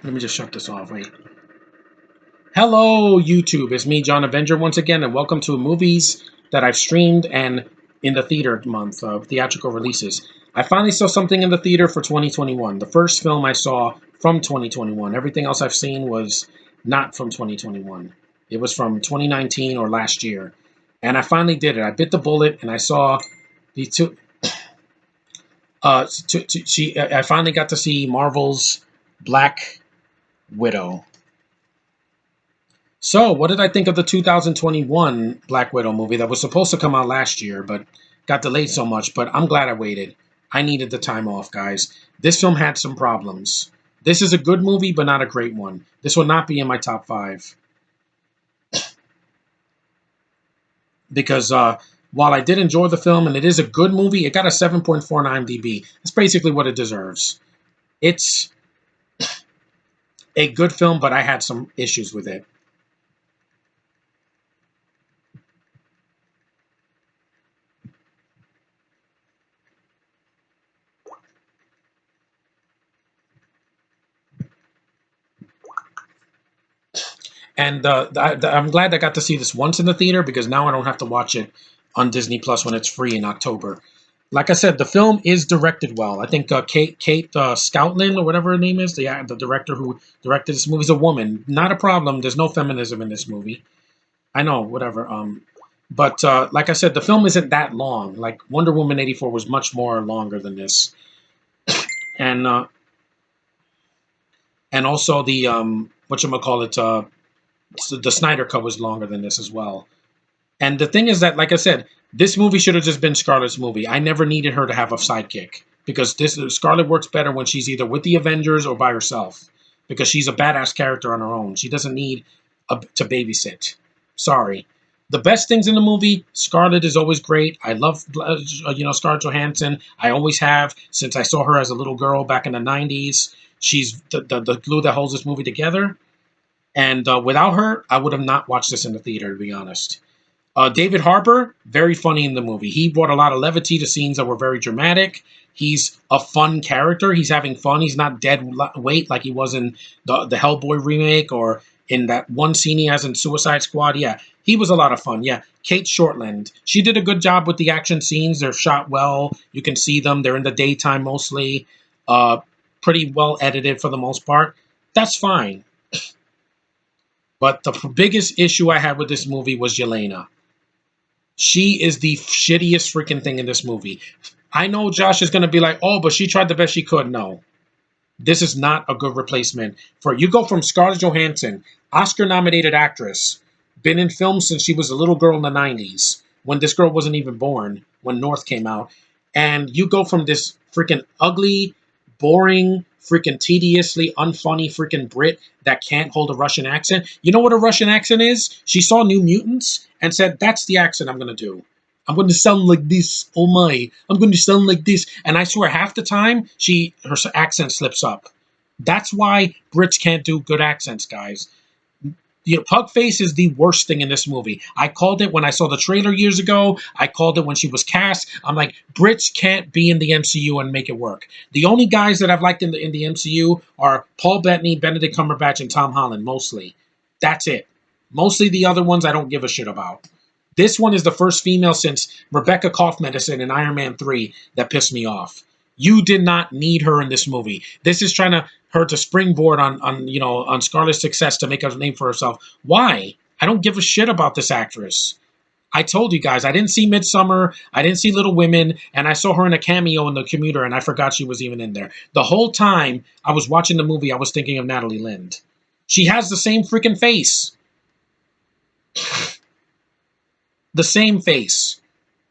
Let me just shut this off. Wait. Hello, YouTube. It's me, John Avenger, once again, and welcome to movies that I've streamed and in the theater month of theatrical releases. I finally saw something in the theater for 2021. The first film I saw from 2021. Everything else I've seen was not from 2021. It was from 2019 or last year. And I finally did it. I bit the bullet and I saw the two. I finally got to see Marvel's Black Widow. So, what did I think of the 2021 Black Widow movie that was supposed to come out last year, but got delayed so much? But I'm glad I waited. I needed the time off, guys. This film had some problems. This is a good movie, but not a great one. This will not be in my top 5. Because while I did enjoy the film, and it is a good movie, it got a 7.4 on IMDb. That's basically what it deserves. It's a good film, but I had some issues with it. And I'm glad I got to see this once in the theater because now I don't have to watch it on Disney Plus when it's free in October. Like I said, the film is directed well. I think Kate Scoutland or whatever her name is, the director who directed this movie, is a woman. Not a problem. There's no feminism in this movie. I know, whatever. But like I said, the film isn't that long. Like Wonder Woman 84 was much more longer than this, and also the whatchamacallit, the Snyder Cut was longer than this as well. And the thing is that, like I said, this movie should have just been Scarlett's movie. I never needed her to have a sidekick because Scarlett works better when she's either with the Avengers or by herself because she's a badass character on her own. She doesn't need to babysit. Sorry. The best things in the movie, Scarlett is always great. I love, Scarlett Johansson. I always have since I saw her as a little girl back in the 90s. She's the glue that holds this movie together. And without her, I would have not watched this in the theater, to be honest. David Harbour, very funny in the movie. He brought a lot of levity to scenes that were very dramatic. He's a fun character. He's having fun. He's not dead weight like he was in the Hellboy remake or in that one scene he has in Suicide Squad. Yeah, he was a lot of fun. Yeah, Kate Shortland. She did a good job with the action scenes. They're shot well. You can see them. They're in the daytime mostly. Pretty well edited for the most part. That's fine. But the biggest issue I had with this movie was Yelena. She is the shittiest freaking thing in this movie. I know Josh is going to be like, oh, but she tried the best she could. No. This is not a good replacement for you. Go from Scarlett Johansson, Oscar-nominated actress, been in films since she was a little girl in the 90s, when this girl wasn't even born, when North came out, and you go from this freaking ugly, boring, freaking tediously unfunny freaking Brit that can't hold a Russian accent. You know what a Russian accent is? She saw New Mutants and said, that's the accent I'm going to do. I'm going to sound like this. Oh my. I'm going to sound like this. And I swear half the time her accent slips up. That's why Brits can't do good accents, guys. Pugface is the worst thing in this movie. I called it when I saw the trailer years ago. I called it when she was cast. I'm like, Brits can't be in the MCU and make it work. The only guys that I've liked in the MCU are Paul Bettany, Benedict Cumberbatch, and Tom Holland, mostly. That's it. Mostly the other ones I don't give a shit about. This one is the first female since Rebecca Medicine in Iron Man 3 that pissed me off. You did not need her in this movie. This is trying her to springboard on Scarlett's success to make a name for herself. Why? I don't give a shit about this actress. I told you guys, I didn't see Midsummer, I didn't see Little Women, and I saw her in a cameo in The Commuter, and I forgot she was even in there. The whole time I was watching the movie, I was thinking of Natalie Lind. She has the same freaking face. The same face.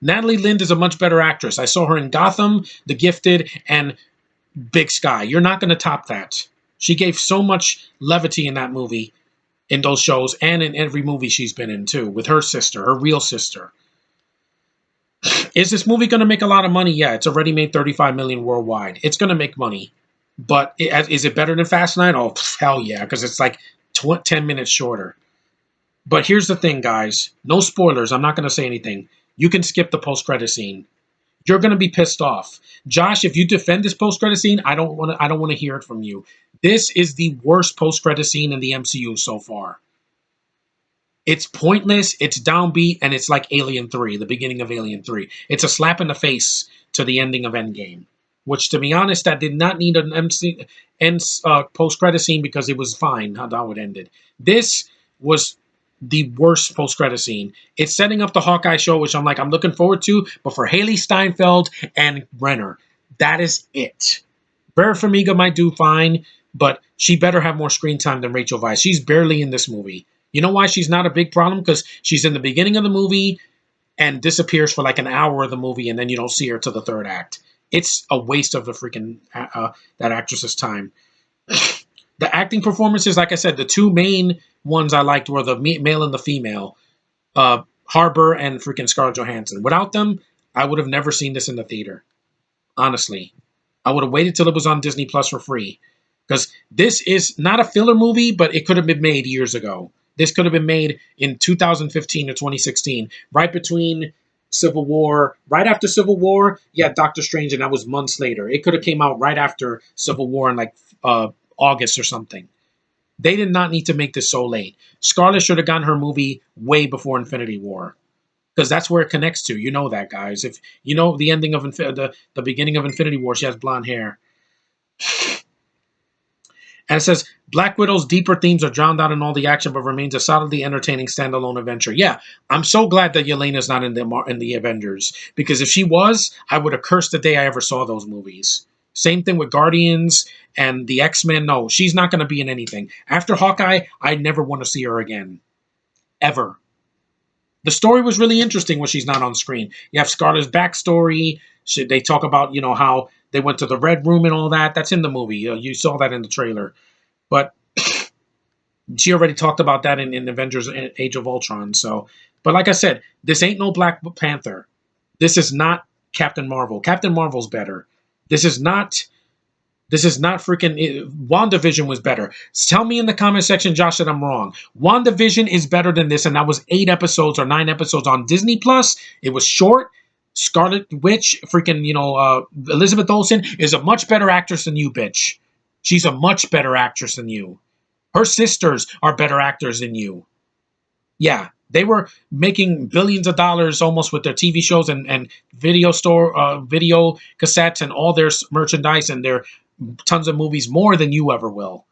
Natalie Lind is a much better actress. I saw her in Gotham, The Gifted, and Big Sky. You're not going to top that. She gave so much levity in that movie, in those shows, and in every movie she's been in, too, with her sister, her real sister. Is this movie going to make a lot of money? Yeah, it's already made $35 million worldwide. It's going to make money. But is it better than Fast 9? Oh, hell yeah, because it's like 10 minutes shorter. But here's the thing, guys. No spoilers. I'm not going to say anything. You can skip the post-credit scene. You're gonna be pissed off. Josh, if you defend this post credit scene, I don't want to hear it from you. This is the worst post credit scene in the MCU so far. It's pointless, it's downbeat, and it's like Alien 3, the beginning of Alien 3. It's a slap in the face to the ending of Endgame. Which, to be honest, that did not need an post credit scene because it was fine how it ended. This was the worst post credit scene. It's setting up the Hawkeye show, which I'm looking forward to, but for Haley Steinfeld and Renner, that is it. Vera Farmiga might do fine, but she better have more screen time than Rachel Weisz. She's barely in this movie. You know why she's not a big problem? Because she's in the beginning of the movie and disappears for like an hour of the movie, and then you don't see her to the third act. It's a waste of the freaking that actress's time. The acting performances, like I said, the two main ones I liked were the male and the female, Harbour and freaking Scarlett Johansson. Without them, I would have never seen this in the theater. Honestly, I would have waited till it was on Disney Plus for free, because this is not a filler movie, but it could have been made years ago. This could have been made in 2015 or 2016, right between Civil War, right after Civil War. Yeah, Doctor Strange, and that was months later. It could have came out right after Civil War in like August or something. They did not need to make this so late. Scarlett should have gotten her movie way before Infinity War, because that's where it connects to. You know that, guys. If you know the ending of the beginning of Infinity War, she has blonde hair. And it says Black Widow's deeper themes are drowned out in all the action, but remains a solidly entertaining standalone adventure. Yeah, I'm so glad that Yelena's not in the Avengers, because if she was, I would have cursed the day I ever saw those movies. Same thing with Guardians and the X-Men. No, she's not going to be in anything. After Hawkeye, I never want to see her again. Ever. The story was really interesting when she's not on screen. You have Scarlett's backstory. They talk about, how they went to the Red Room and all that. That's in the movie. You saw that in the trailer. But she already talked about that in Avengers Age of Ultron. So, but like I said, this ain't no Black Panther. This is not Captain Marvel. Captain Marvel's better. This is not freaking. WandaVision was better. Tell me in the comment section, Josh, that I'm wrong. WandaVision is better than this, and that was 8 episodes or 9 episodes on Disney Plus. It was short. Scarlet Witch, freaking, Elizabeth Olsen is a much better actress than you, bitch. She's a much better actress than you. Her sisters are better actors than you. Yeah, they were making billions of dollars almost with their TV shows and video cassettes and all their merchandise and their tons of movies more than you ever will.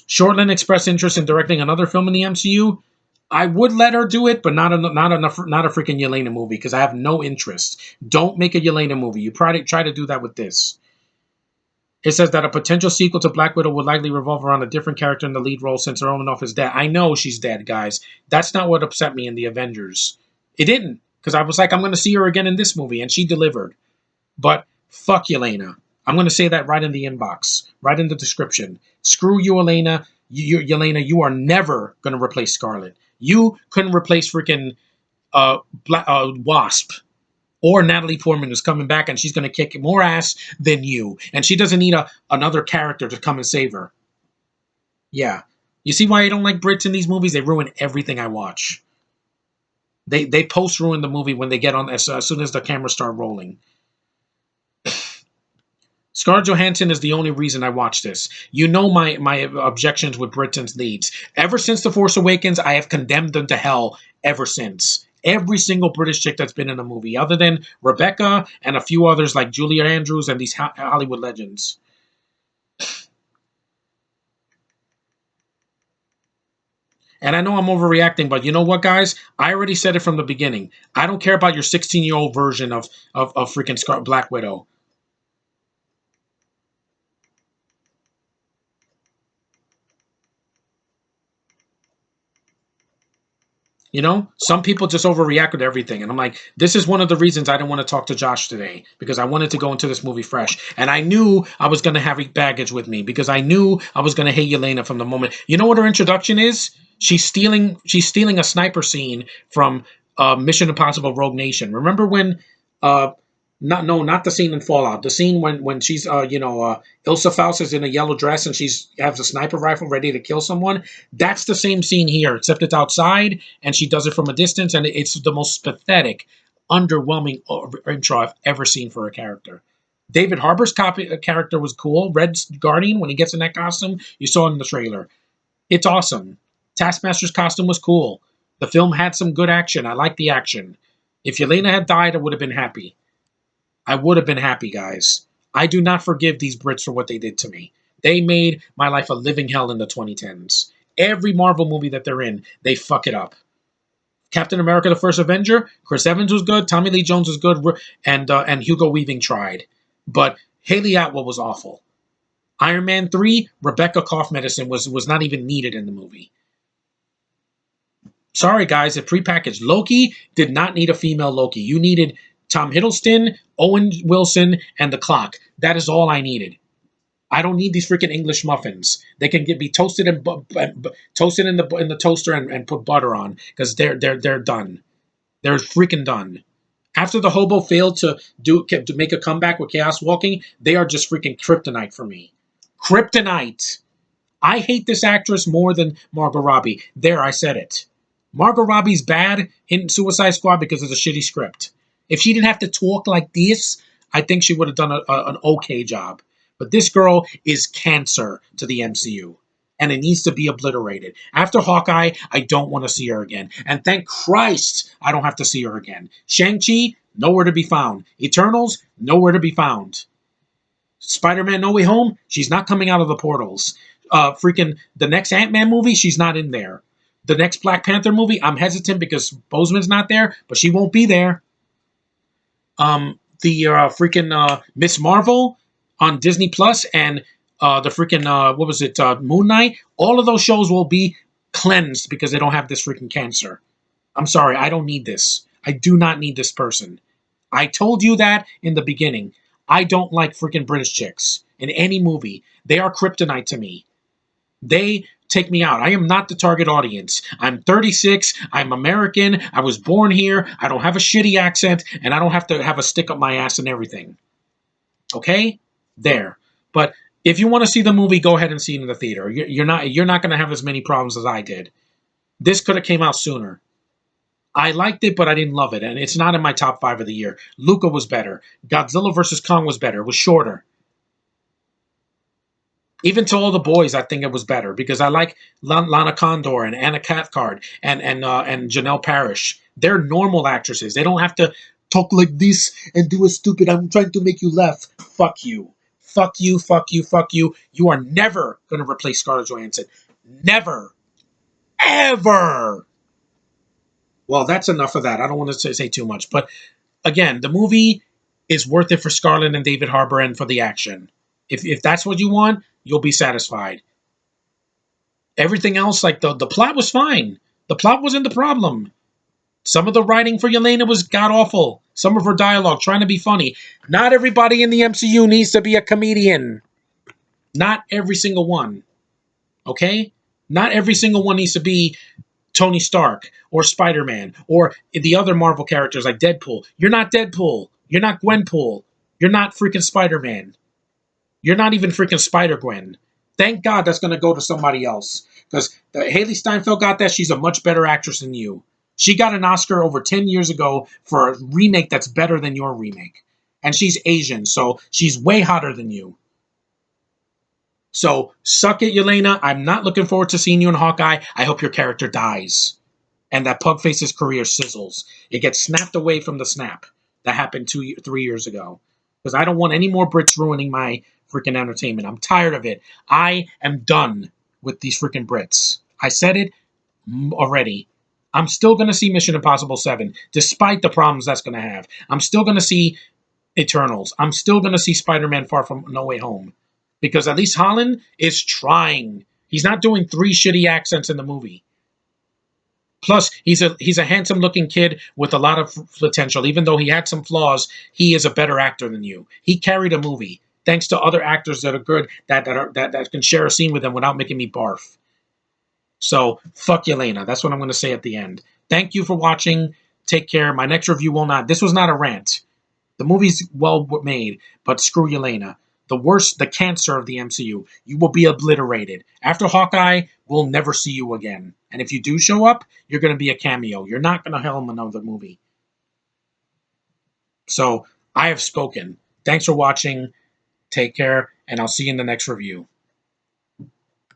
Shortland expressed interest in directing another film in the MCU. I would let her do it, but not a freaking Yelena movie, because I have no interest. Don't make a Yelena movie. You try to do that with this. It says that a potential sequel to Black Widow would likely revolve around a different character in the lead role since Romanoff is dead. I know she's dead, guys. That's not what upset me in the Avengers. It didn't, because I was like, I'm going to see her again in this movie, and she delivered. But fuck Yelena. I'm going to say that right in the inbox, right in the description. Screw you, Yelena. Yelena, you are never going to replace Scarlet. You couldn't replace freaking Wasp. Or Natalie Portman, who's coming back, and she's going to kick more ass than you. And she doesn't need another character to come and save her. Yeah. You see why I don't like Brits in these movies? They ruin everything I watch. They post-ruin the movie when they get on as soon as the cameras start rolling. Scarlett Johansson is the only reason I watch this. You know my objections with Britain's leads. Ever since The Force Awakens, I have condemned them to hell ever since. Every single British chick that's been in a movie, other than Rebecca and a few others like Julia Andrews and these Hollywood legends. And I know I'm overreacting, but you know what, guys? I already said it from the beginning. I don't care about your 16-year-old version of freaking Black Widow. Some people just overreact with everything. And I'm like, this is one of the reasons I didn't want to talk to Josh today, because I wanted to go into this movie fresh. And I knew I was going to have baggage with me, because I knew I was going to hate Yelena from the moment. You know what her introduction is? She's stealing a sniper scene from Mission Impossible Rogue Nation. Remember when not the scene in Fallout. The scene when she's Ilsa Faust is in a yellow dress and she's has a sniper rifle ready to kill someone. That's the same scene here, except it's outside and she does it from a distance, and it's the most pathetic. underwhelming intro I've ever seen for a character. David Harbour's character was cool. Red Guardian, when he gets in that costume, you saw it in the trailer. It's awesome. Taskmaster's costume was cool. The film had some good action. I liked the action. If Yelena had died, I would have been happy. I would have been happy, guys. I do not forgive these Brits for what they did to me. They made my life a living hell in the 2010s. Every Marvel movie that they're in, they fuck it up. Captain America: The First Avenger, Chris Evans was good, Tommy Lee Jones was good, and Hugo Weaving tried, but Haley Atwell was awful. Iron Man 3, Rebecca cough medicine was not even needed in the movie. Sorry, guys, it prepackaged. Loki did not need a female Loki. You needed Tom Hiddleston, Owen Wilson, and the Clock. That is all I needed. I don't need these freaking English muffins. They can be toasted and toasted in the toaster and put butter on because they're done. They're freaking done. After the hobo failed to make a comeback with Chaos Walking, they are just freaking kryptonite for me. Kryptonite. I hate this actress more than Margot Robbie. There, I said it. Margot Robbie's bad in Suicide Squad because of the shitty script. If she didn't have to talk like this, I think she would have done an okay job. But this girl is cancer to the MCU. And it needs to be obliterated. After Hawkeye, I don't want to see her again. And thank Christ I don't have to see her again. Shang-Chi, nowhere to be found. Eternals, nowhere to be found. Spider-Man No Way Home, she's not coming out of the portals. Freaking the next Ant-Man movie, she's not in there. The next Black Panther movie, I'm hesitant because Boseman's not there, but she won't be there. The Miss Marvel on Disney Plus and the freaking what was it, Moon Knight, all of those shows will be cleansed because they don't have this freaking cancer. I'm sorry, I don't need this. I do not need this person. I told you that in the beginning. I don't like freaking British chicks in any movie. They are kryptonite to me. They take me out. I am not the target audience. I'm 36. I'm American. I was born here. I don't have a shitty accent, and I don't have to have a stick up my ass and everything. Okay? There. But if you want to see the movie, go ahead and see it in the theater. You're not going to have as many problems as I did. This could have came out sooner. I liked it, but I didn't love it, and it's not in my top 5 of the year. Luca was better. Godzilla vs. Kong was better. It was shorter. Even to all the boys, I think it was better because I like Lana Condor and Anna Cathcart and Janelle Parrish. They're normal actresses. They don't have to talk like this and do a stupid, I'm trying to make you laugh. Fuck you. Fuck you, fuck you, fuck you. You are never going to replace Scarlett Johansson. Never. Ever. Well, that's enough of that. I don't want to say too much. But again, the movie is worth it for Scarlett and David Harbour and for the action. If that's what you want, you'll be satisfied. Everything else, like the plot was fine. The plot wasn't the problem. Some of the writing for Yelena was god-awful. Some of her dialogue trying to be funny. Not everybody in the MCU needs to be a comedian. Not every single one. Okay? Not every single one needs to be Tony Stark or Spider-Man or the other Marvel characters like Deadpool. You're not Deadpool. You're not Gwenpool. You're not freaking Spider-Man. You're not even freaking Spider-Gwen. Thank God that's going to go to somebody else. Because Haley Steinfeld got that. She's a much better actress than you. She got an Oscar over 10 years ago for a remake that's better than your remake. And she's Asian, so she's way hotter than you. So, suck it, Yelena. I'm not looking forward to seeing you in Hawkeye. I hope your character dies. And that Pugface's career sizzles. It gets snapped away from the snap that happened 3 years ago. Because I don't want any more Brits ruining my freaking entertainment. I'm tired of it. I am done with these freaking Brits. I said it already. I'm still going to see Mission Impossible 7, despite the problems that's going to have. I'm still going to see Eternals. I'm still going to see Spider-Man Far From No Way Home. Because at least Holland is trying. He's not doing 3 shitty accents in the movie. Plus, he's a handsome-looking kid with a lot of potential. Even though he had some flaws, he is a better actor than you. He carried a movie, thanks to other actors that are good, that can share a scene with him without making me barf. So, fuck Yelena. That's what I'm going to say at the end. Thank you for watching. Take care. My next review will not... This was not a rant. The movie's well made, but screw Yelena. The worst, the cancer of the MCU. You will be obliterated. After Hawkeye, we'll never see you again. And if you do show up, you're going to be a cameo. You're not going to helm another movie. So I have spoken. Thanks for watching. Take care, and I'll see you in the next review.